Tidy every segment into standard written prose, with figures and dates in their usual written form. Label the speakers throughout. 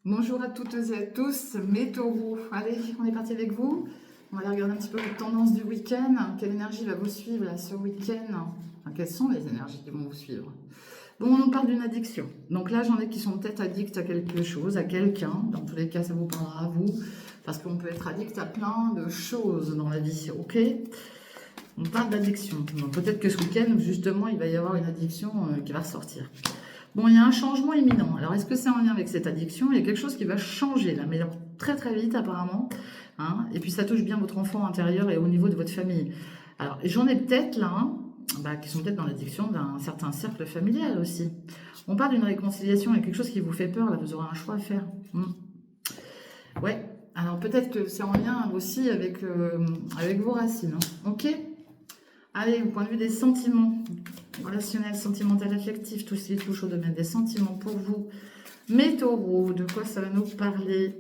Speaker 1: Bonjour à toutes et à tous, mes taureaux. Allez, on est parti avec vous. On va aller regarder un petit peu votre tendance du week-end. Quelle énergie va vous suivre là, ce week-end? Enfin, quelles sont les énergies qui vont vous suivre? Bon, on nous parle d'une addiction. Donc là, j'en ai qui sont peut-être addicts à quelque chose, à quelqu'un. Dans tous les cas, ça vous parlera à vous. Parce qu'on peut être addict à plein de choses dans la vie, ok? On parle d'addiction. Donc peut-être que ce week-end, justement, il va y avoir une addiction qui va ressortir. Bon, il y a un changement imminent. Alors, est-ce que c'est en lien avec cette addiction? Il y a quelque chose qui va changer là, mais alors, très très vite apparemment. Hein, et puis ça touche bien votre enfant intérieur et au niveau de votre famille. Alors, j'en ai peut-être là, hein, qui sont peut-être dans l'addiction d'un certain cercle familial aussi. On parle d'une réconciliation, il y a quelque chose qui vous fait peur, là, vous aurez un choix à faire. Ouais, alors peut-être que c'est en lien aussi avec vos racines. Hein. Ok? Allez, au point de vue des sentiments, relationnels, sentimental, affectif, tout ce qui touche au domaine des sentiments pour vous. Mes taureaux, de quoi ça va nous parler?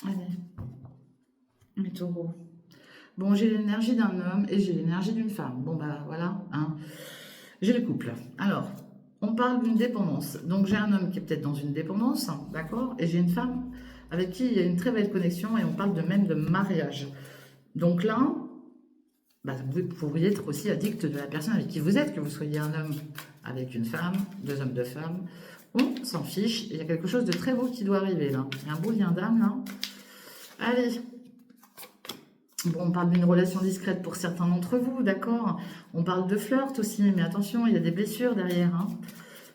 Speaker 1: Allez, mes taureaux. Bon, j'ai l'énergie d'un homme et j'ai l'énergie d'une femme. Bon, bah voilà, hein. J'ai le couple. Alors, on parle d'une dépendance. Donc, j'ai un homme qui est peut-être dans une dépendance, hein, d'accord? Et j'ai une femme avec qui il y a une très belle connexion et on parle même de mariage. Donc là, vous pourriez être aussi addict de la personne avec qui vous êtes, que vous soyez un homme avec une femme, deux hommes, deux femmes. On s'en fiche, il y a quelque chose de très beau qui doit arriver là. Il y a un beau lien d'âme là. Allez. Bon, on parle d'une relation discrète pour certains d'entre vous, d'accord? On parle de flirt aussi, mais attention, il y a des blessures derrière. Hein.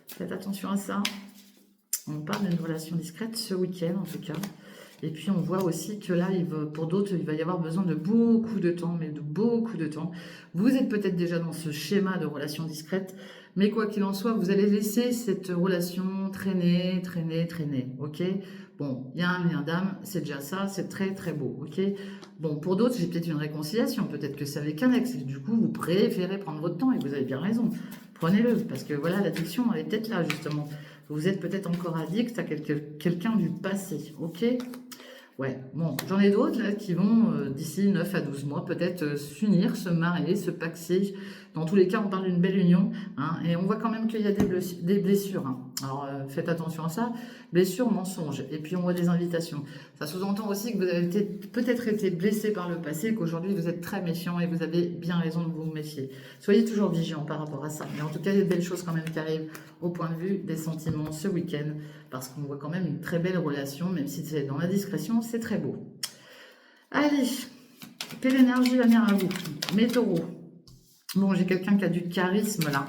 Speaker 1: Faites attention à ça. On parle d'une relation discrète ce week-end en tout cas. Et puis on voit aussi que là, pour d'autres, il va y avoir besoin de beaucoup de temps, mais de beaucoup de temps. Vous êtes peut-être déjà dans ce schéma de relation discrète, mais quoi qu'il en soit, vous allez laisser cette relation traîner, traîner, traîner, ok? Bon, il y a un lien d'âme, c'est déjà ça, c'est très très beau, ok? Bon, pour d'autres, j'ai peut-être une réconciliation, peut-être que c'est avec un ex, et du coup, vous préférez prendre votre temps, et vous avez bien raison. Prenez-le, parce que voilà, l'addiction, elle est peut-être là, justement. Vous êtes peut-être encore addict à quelqu'un du passé, ok? Ouais, bon, j'en ai d'autres là qui vont d'ici 9 à 12 mois peut-être s'unir, se marier, se paxer. Dans tous les cas, on parle d'une belle union. Hein, et on voit quand même qu'il y a des blessures. Hein. Alors faites attention à ça. Blessures, mensonges. Et puis on voit des invitations. Ça sous-entend aussi que vous avez peut-être été blessé par le passé, qu'aujourd'hui vous êtes très méfiant et vous avez bien raison de vous méfier. Soyez toujours vigilant par rapport à ça. Mais en tout cas, il y a de belles choses quand même qui arrivent au point de vue des sentiments ce week-end. Parce qu'on voit quand même une très belle relation, même si c'est dans la discrétion, c'est très beau. Allez, quelle énergie va venir à vous? Mes taureaux. Bon, j'ai quelqu'un qui a du charisme là.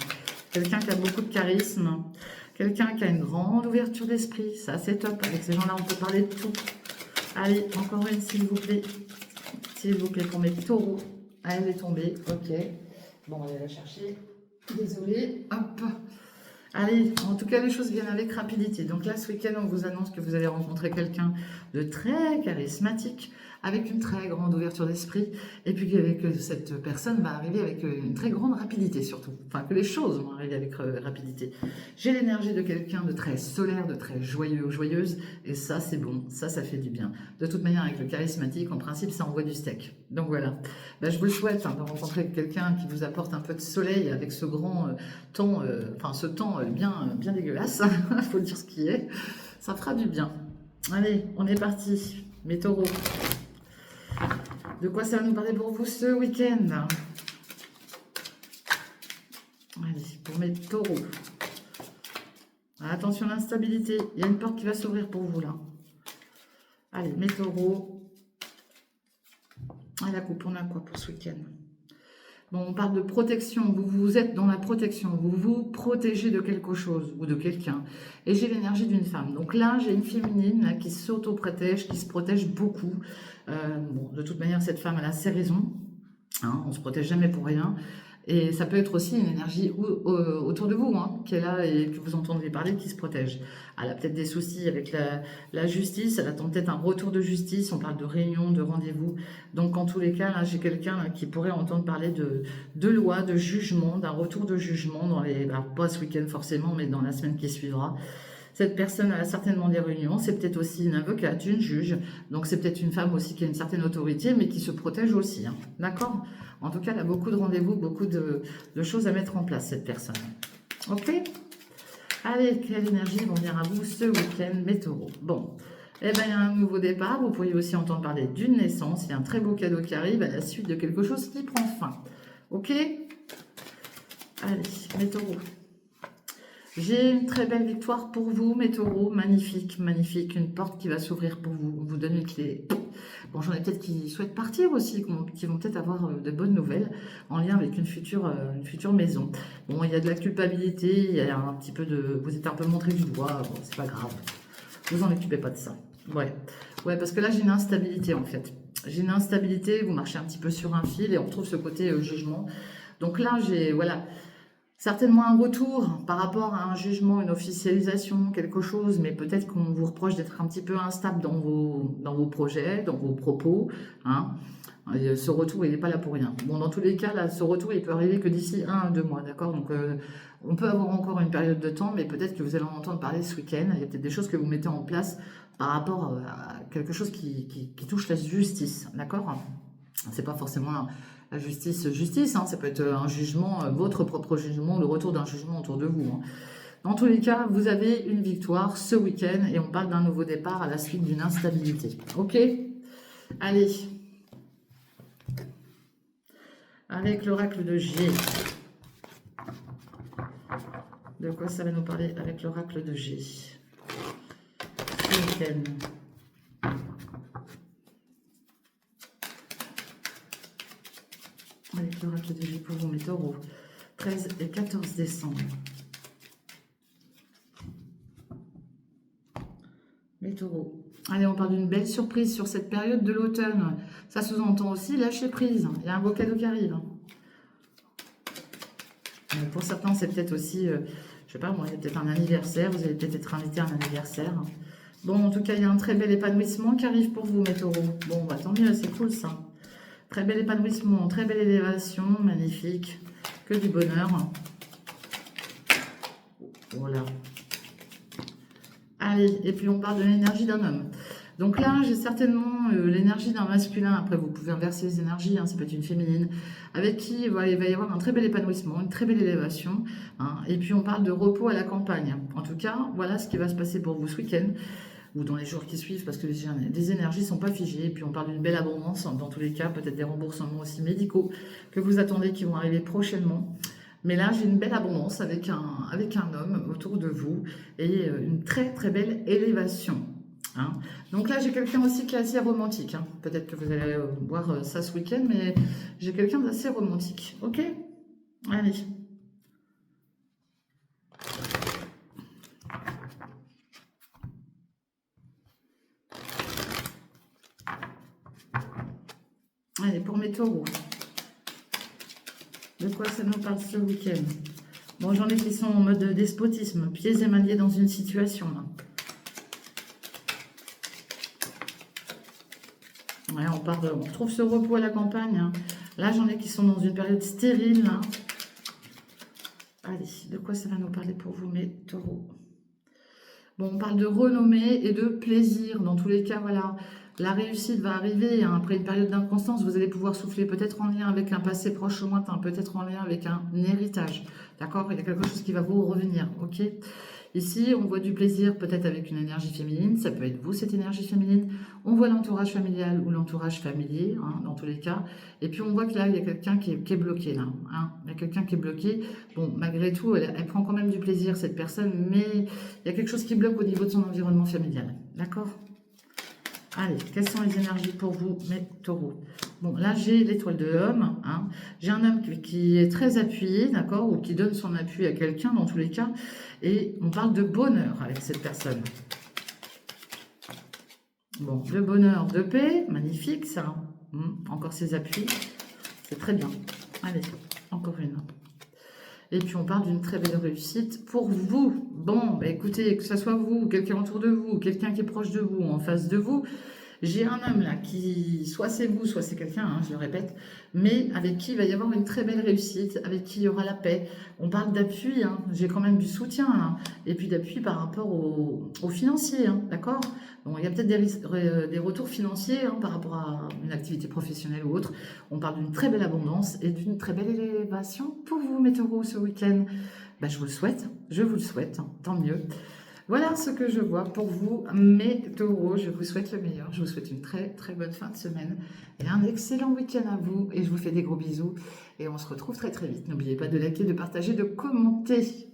Speaker 1: Quelqu'un qui a beaucoup de charisme. Quelqu'un qui a une grande ouverture d'esprit. Ça, c'est top. Avec ces gens-là, on peut parler de tout. Allez, encore une, s'il vous plaît. S'il vous plaît, pour mes taureaux. Ah, elle est tombée. Ok. Bon, on va aller la chercher. Désolée. Hop. Allez, en tout cas, les choses viennent avec rapidité. Donc là, ce week-end, on vous annonce que vous allez rencontrer quelqu'un de très charismatique, avec une très grande ouverture d'esprit, et puis que cette personne va arriver avec une très grande rapidité surtout. Enfin, que les choses vont arriver avec rapidité. J'ai l'énergie de quelqu'un de très solaire, de très joyeux ou joyeuse, et ça, c'est bon, ça fait du bien. De toute manière, avec le charismatique, en principe, ça envoie du steak. Donc voilà, je vous le souhaite, hein, de rencontrer quelqu'un qui vous apporte un peu de soleil avec ce grand temps, ce temps bien dégueulasse, il faut dire ce qui est, ça fera du bien. Allez, on est parti, mes taureaux. De quoi ça va nous parler pour vous ce week-end? Allez, pour mes taureaux. Attention à l'instabilité, il y a une porte qui va s'ouvrir pour vous là. Allez, mes taureaux. Ah, la coupe, on a quoi pour ce week-end? Bon, on parle de protection, vous êtes dans la protection, vous vous protégez de quelque chose ou de quelqu'un. Et j'ai l'énergie d'une femme. Donc là, j'ai une féminine là, qui s'auto-protège, qui se protège beaucoup. Bon, de toute manière, cette femme, elle a ses raisons. Hein, on ne se protège jamais pour rien. Et ça peut être aussi une énergie autour de vous, hein, qui est là et que vous entendez parler, qui se protège. Elle a peut-être des soucis avec la justice, elle attend peut-être un retour de justice, on parle de réunion, de rendez-vous. Donc en tous les cas, là, j'ai quelqu'un qui pourrait entendre parler de loi, de jugement, d'un retour de jugement, alors pas ce week-end forcément, mais dans la semaine qui suivra. Cette personne a certainement des réunions, c'est peut-être aussi une avocate, une juge, donc c'est peut-être une femme aussi qui a une certaine autorité, mais qui se protège aussi, hein. D'accord? En tout cas, elle a beaucoup de rendez-vous, beaucoup de choses à mettre en place, cette personne. Ok? Allez, quelle énergie vont venir à vous ce week-end, mes taureaux? Bon, eh ben, il y a un nouveau départ. Vous pourriez aussi entendre parler d'une naissance. Il y a un très beau cadeau qui arrive à la suite de quelque chose qui prend fin. Ok? Allez, mes taureaux. J'ai une très belle victoire pour vous, mes taureaux. Magnifique, magnifique. Une porte qui va s'ouvrir pour vous. On vous donne les clés. Bon, j'en ai peut-être qui souhaitent partir aussi, qui vont peut-être avoir de bonnes nouvelles en lien avec une future maison. Bon, il y a de la culpabilité, il y a un petit peu de... Vous êtes un peu montré du doigt, bon, c'est pas grave. Vous en occupez pas de ça. Ouais. Ouais, parce que là, j'ai une instabilité, en fait. J'ai une instabilité, vous marchez un petit peu sur un fil et on retrouve ce côté jugement. Donc là, j'ai... Voilà. Certainement un retour par rapport à un jugement, une officialisation, quelque chose, mais peut-être qu'on vous reproche d'être un petit peu instable dans vos projets, dans vos propos. Hein. Et ce retour, il n'est pas là pour rien. Bon, dans tous les cas, là, ce retour, il peut arriver que d'ici 1 à 2 mois, d'accord? Donc, on peut avoir encore une période de temps, mais peut-être que vous allez en entendre parler ce week-end. Il y a peut-être des choses que vous mettez en place par rapport à quelque chose qui touche la justice, d'accord? C'est pas forcément la justice, hein, ça peut être un jugement, votre propre jugement, le retour d'un jugement autour de vous. Hein. Dans tous les cas, vous avez une victoire ce week-end et on parle d'un nouveau départ à la suite d'une instabilité. Ok? Allez. Avec l'oracle de G. De quoi ça va nous parler avec l'oracle de G? Ce week-end. Avec l'oracle de G pour vous, mes taureaux. 13 et 14 décembre. Mes taureaux. Allez, on parle d'une belle surprise sur cette période de l'automne. Ça sous-entend aussi lâcher prise. Il y a un beau cadeau qui arrive. Pour certains, c'est peut-être aussi, je sais pas moi, il y a peut-être un anniversaire. Vous allez peut-être être invité à un anniversaire. Bon, en tout cas, il y a un très bel épanouissement qui arrive pour vous, mes taureaux. Bon, bah, tant mieux, c'est cool ça. Très bel épanouissement, très belle élévation, magnifique. Que du bonheur. Voilà. Allez, et puis on parle de l'énergie d'un homme. Donc là, j'ai certainement l'énergie d'un masculin. Après, vous pouvez inverser les énergies, hein, ça peut être une féminine, avec qui voilà, il va y avoir un très bel épanouissement, une très belle élévation. Hein, et puis, on parle de repos à la campagne. En tout cas, voilà ce qui va se passer pour vous ce week-end ou dans les jours qui suivent, parce que les énergies ne sont pas figées. Et puis, on parle d'une belle abondance, dans tous les cas, peut-être des remboursements aussi médicaux que vous attendez qui vont arriver prochainement. Mais là, j'ai une belle abondance avec un homme autour de vous et une très très belle élévation. Hein. Donc là, j'ai quelqu'un aussi qui est assez romantique. Hein. Peut-être que vous allez voir ça ce week-end, mais j'ai quelqu'un d'assez romantique. Ok? Allez. Allez, pour mes taureaux. De quoi ça nous parle ce week-end? Bon, j'en ai qui sont en mode despotisme, pieds et mains liés dans une situation. Là. Ouais, on retrouve ce repos à la campagne. Hein. Là, j'en ai qui sont dans une période stérile. Là. Allez, de quoi ça va nous parler pour vous, mes taureaux? Bon, on parle de renommée et de plaisir. Dans tous les cas, voilà, la réussite va arriver. Hein. Après une période d'inconstance, vous allez pouvoir souffler peut-être en lien avec un passé proche ou lointain, peut-être en lien avec un héritage. D'accord? Il y a quelque chose qui va vous revenir. Ok? Ici, on voit du plaisir peut-être avec une énergie féminine. Ça peut être vous, cette énergie féminine. On voit l'entourage familial ou l'entourage familier, hein, dans tous les cas. Et puis, on voit que là, il y a quelqu'un qui est bloqué. Là, hein. Il y a quelqu'un qui est bloqué. Bon, malgré tout, elle prend quand même du plaisir, cette personne. Mais il y a quelque chose qui bloque au niveau de son environnement familial. D'accord? Allez, quelles sont les énergies pour vous, mes taureaux? Bon, là, j'ai l'étoile de l'homme. Hein. J'ai un homme qui est très appuyé, d'accord, ou qui donne son appui à quelqu'un, dans tous les cas. Et on parle de bonheur avec cette personne. Bon, le bonheur de paix, magnifique, ça. Encore ses appuis, c'est très bien. Allez, encore une. Et puis, on parle d'une très belle réussite pour vous. Bon, bah écoutez, que ce soit vous, quelqu'un autour de vous, quelqu'un qui est proche de vous, en face de vous, j'ai un homme là qui, soit c'est vous, soit c'est quelqu'un, hein, je le répète, mais avec qui il va y avoir une très belle réussite, avec qui il y aura la paix. On parle d'appui, hein, j'ai quand même du soutien, là, et puis d'appui par rapport aux financiers, hein, d'accord? Bon, il y a peut-être des retours financiers hein, par rapport à une activité professionnelle ou autre. On parle d'une très belle abondance et d'une très belle élévation pour vous, mes taureaux, ce week-end. Bah, je vous le souhaite. je vous le souhaite, hein, tant mieux. Voilà ce que je vois pour vous, mes taureaux. Je vous souhaite le meilleur. Je vous souhaite une très très bonne fin de semaine et un excellent week-end à vous. Et je vous fais des gros bisous et on se retrouve très très vite. N'oubliez pas de liker, de partager, de commenter.